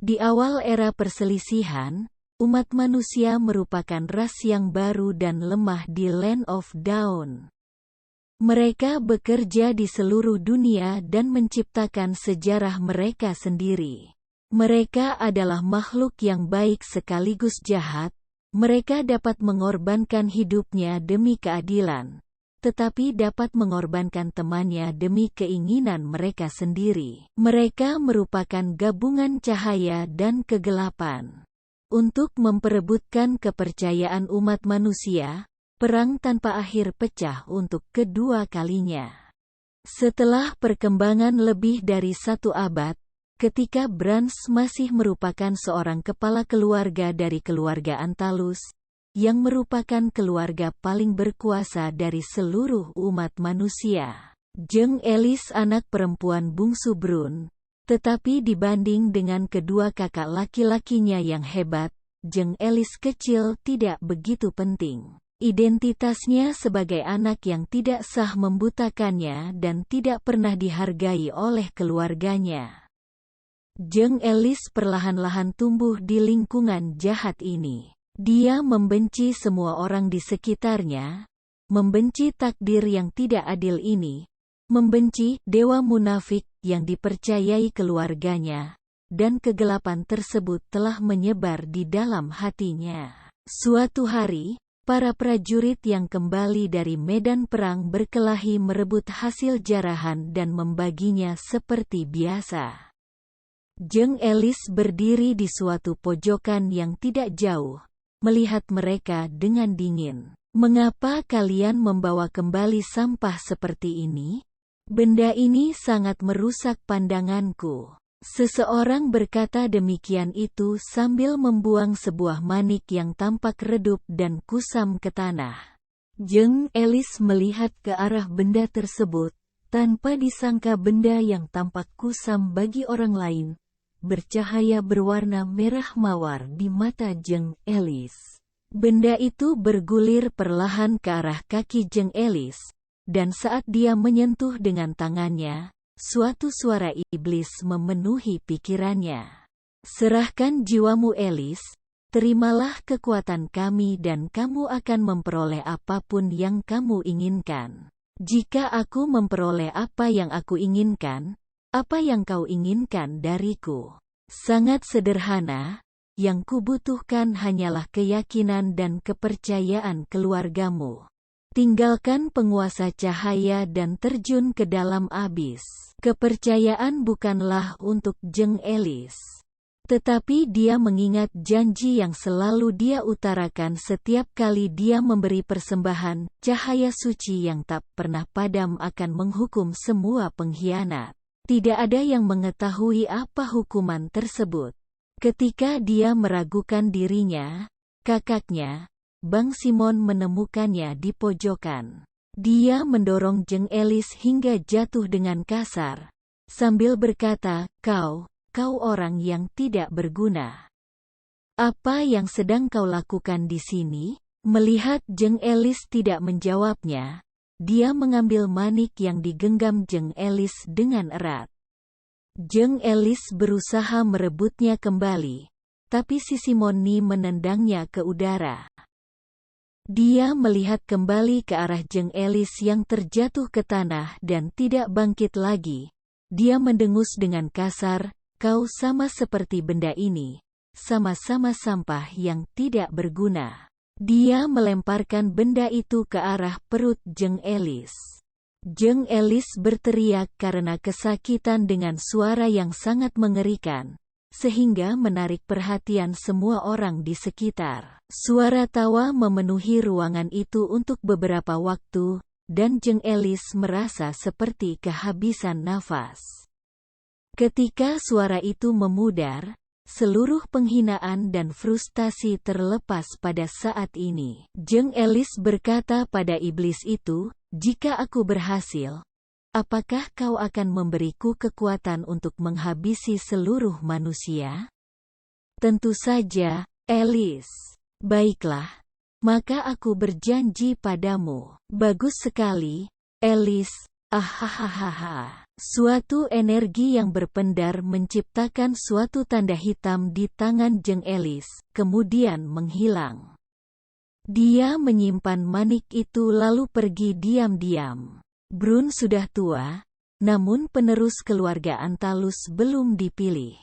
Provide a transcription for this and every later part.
Di awal era perselisihan, umat manusia merupakan ras yang baru dan lemah di Land of Dawn. Mereka bekerja di seluruh dunia dan menciptakan sejarah mereka sendiri. Mereka adalah makhluk yang baik sekaligus jahat. Mereka dapat mengorbankan hidupnya demi keadilan, tetapi dapat mengorbankan temannya demi keinginan mereka sendiri. Mereka merupakan gabungan cahaya dan kegelapan. Untuk memperebutkan kepercayaan umat manusia, perang tanpa akhir pecah untuk kedua kalinya. Setelah perkembangan lebih dari 1 abad, ketika Bran masih merupakan seorang kepala keluarga dari keluarga Antalus, yang merupakan keluarga paling berkuasa dari seluruh umat manusia. Jeng Elis anak perempuan bungsu Brun, tetapi dibanding dengan kedua kakak laki-lakinya yang hebat, Jeng Elis kecil tidak begitu penting. Identitasnya sebagai anak yang tidak sah membutakannya dan tidak pernah dihargai oleh keluarganya. Jeng Elis perlahan-lahan tumbuh di lingkungan jahat ini. Dia membenci semua orang di sekitarnya, membenci takdir yang tidak adil ini, membenci dewa munafik yang dipercayai keluarganya, dan kegelapan tersebut telah menyebar di dalam hatinya. Suatu hari, para prajurit yang kembali dari medan perang berkelahi merebut hasil jarahan dan membaginya seperti biasa. Jeng Elis berdiri di suatu pojokan yang tidak jauh, melihat mereka dengan dingin. "Mengapa kalian membawa kembali sampah seperti ini? Benda ini sangat merusak pandanganku." Seseorang berkata demikian itu sambil membuang sebuah manik yang tampak redup dan kusam ke tanah. Jeng Elis melihat ke arah benda tersebut, tanpa disangka benda yang tampak kusam bagi orang lain, bercahaya berwarna merah mawar di mata Jeng Elis. Benda itu bergulir perlahan ke arah kaki Jeng Elis, dan saat dia menyentuh dengan tangannya, suatu suara iblis memenuhi pikirannya. "Serahkan jiwamu Elis, terimalah kekuatan kami dan kamu akan memperoleh apapun yang kamu inginkan." "Jika aku memperoleh apa yang aku inginkan, apa yang kau inginkan dariku?" "Sangat sederhana, yang kubutuhkan hanyalah keyakinan dan kepercayaan keluargamu. Tinggalkan penguasa cahaya dan terjun ke dalam abis." Kepercayaan bukanlah untuk Jeng Elis, tetapi dia mengingat janji yang selalu dia utarakan setiap kali dia memberi persembahan. Cahaya suci yang tak pernah padam akan menghukum semua pengkhianat. Tidak ada yang mengetahui apa hukuman tersebut. Ketika dia meragukan dirinya, kakaknya, Bang Simon, menemukannya di pojokan. Dia mendorong Jeng Elis hingga jatuh dengan kasar, sambil berkata, Kau orang yang tidak berguna. Apa yang sedang kau lakukan di sini?" Melihat Jeng Elis tidak menjawabnya, dia mengambil manik yang digenggam Jeng Elis dengan erat. Jeng Elis berusaha merebutnya kembali, tapi si Simoni menendangnya ke udara. Dia melihat kembali ke arah Jeng Elis yang terjatuh ke tanah dan tidak bangkit lagi. Dia mendengus dengan kasar, "Kau sama seperti benda ini, sama-sama sampah yang tidak berguna." Dia melemparkan benda itu ke arah perut Jeng Elis. Jeng Elis berteriak karena kesakitan dengan suara yang sangat mengerikan, sehingga menarik perhatian semua orang di sekitar. Suara tawa memenuhi ruangan itu untuk beberapa waktu, dan Jeng Elis merasa seperti kehabisan nafas. Ketika suara itu memudar, seluruh penghinaan dan frustasi terlepas pada saat ini. Jeng Elis berkata pada iblis itu, "Jika aku berhasil, apakah kau akan memberiku kekuatan untuk menghabisi seluruh manusia?" "Tentu saja, Elis." "Baiklah, maka aku berjanji padamu." "Bagus sekali, Elis." "Ahahaha. Suatu energi yang berpendar menciptakan suatu tanda hitam di tangan Jeng Elis, kemudian menghilang. Dia menyimpan manik itu lalu pergi diam-diam. Brun sudah tua, namun penerus keluarga Antalus belum dipilih.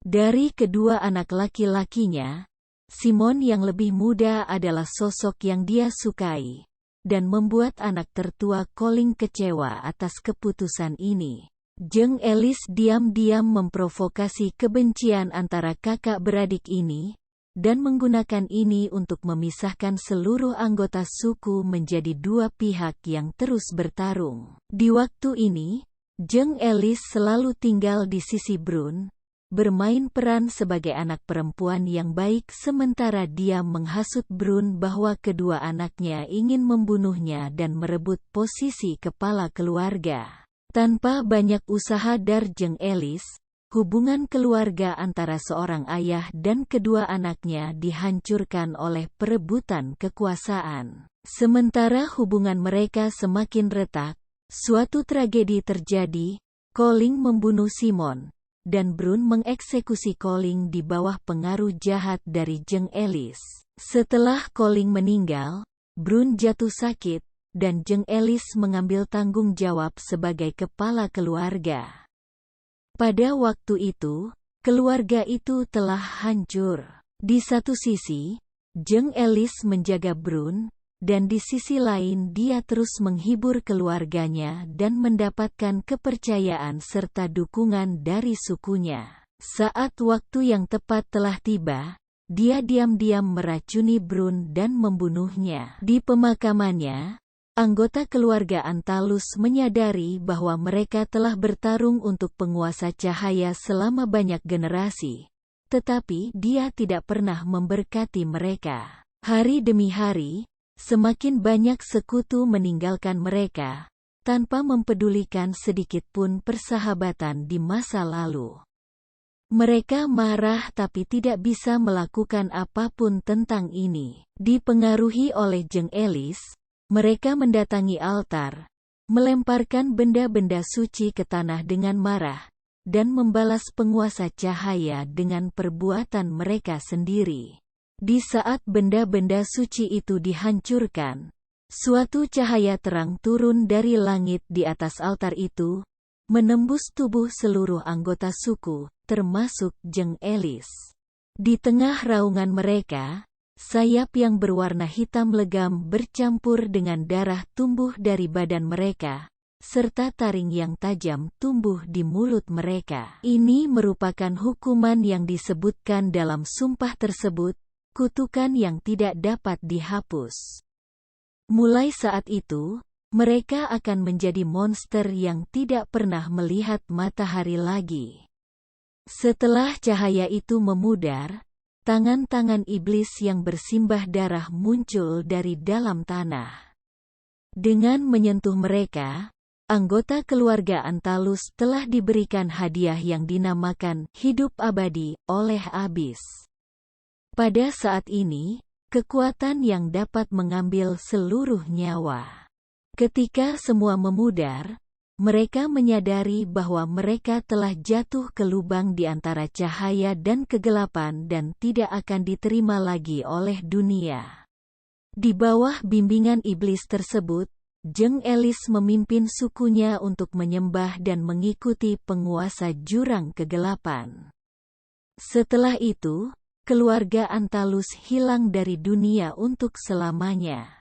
Dari kedua anak laki-lakinya, Simon yang lebih muda adalah sosok yang dia sukai, dan membuat anak tertua Colin kecewa atas keputusan ini. Jeng Elis diam-diam memprovokasi kebencian antara kakak beradik ini, dan menggunakan ini untuk memisahkan seluruh anggota suku menjadi dua pihak yang terus bertarung. Di waktu ini, Jeng Elis selalu tinggal di sisi Brun, bermain peran sebagai anak perempuan yang baik sementara dia menghasut Brun bahwa kedua anaknya ingin membunuhnya dan merebut posisi kepala keluarga. Tanpa banyak usaha dari Jeng Elis, hubungan keluarga antara seorang ayah dan kedua anaknya dihancurkan oleh perebutan kekuasaan. Sementara hubungan mereka semakin retak, suatu tragedi terjadi. Colin membunuh Simon, dan Brun mengeksekusi Colin di bawah pengaruh jahat dari Jeng Elis. Setelah Colin meninggal, Brun jatuh sakit, dan Jeng Elis mengambil tanggung jawab sebagai kepala keluarga. Pada waktu itu, keluarga itu telah hancur. Di satu sisi, Jeng Elis menjaga Brun, dan di sisi lain dia terus menghibur keluarganya dan mendapatkan kepercayaan serta dukungan dari sukunya. Saat waktu yang tepat telah tiba, dia diam-diam meracuni Brun dan membunuhnya. Di pemakamannya, anggota keluarga Antalus menyadari bahwa mereka telah bertarung untuk penguasa cahaya selama banyak generasi, tetapi dia tidak pernah memberkati mereka. Hari demi hari, semakin banyak sekutu meninggalkan mereka, tanpa mempedulikan sedikit pun persahabatan di masa lalu. Mereka marah tapi tidak bisa melakukan apapun tentang ini. Dipengaruhi oleh Jeng Elis, mereka mendatangi altar, melemparkan benda-benda suci ke tanah dengan marah, dan membalas penguasa cahaya dengan perbuatan mereka sendiri. Di saat benda-benda suci itu dihancurkan, suatu cahaya terang turun dari langit di atas altar itu, menembus tubuh seluruh anggota suku, termasuk Jeng Elis. Di tengah raungan mereka, sayap yang berwarna hitam legam bercampur dengan darah tumbuh dari badan mereka, serta taring yang tajam tumbuh di mulut mereka. Ini merupakan hukuman yang disebutkan dalam sumpah tersebut, kutukan yang tidak dapat dihapus. Mulai saat itu, mereka akan menjadi monster yang tidak pernah melihat matahari lagi. Setelah cahaya itu memudar, tangan-tangan iblis yang bersimbah darah muncul dari dalam tanah. Dengan menyentuh mereka, anggota keluarga Antalus telah diberikan hadiah yang dinamakan hidup abadi oleh Abis. Pada saat ini, kekuatan yang dapat mengambil seluruh nyawa. Ketika semua memudar, mereka menyadari bahwa mereka telah jatuh ke lubang di antara cahaya dan kegelapan dan tidak akan diterima lagi oleh dunia. Di bawah bimbingan iblis tersebut, Jeng Elis memimpin sukunya untuk menyembah dan mengikuti penguasa jurang kegelapan. Setelah itu, keluarga Antalus hilang dari dunia untuk selamanya.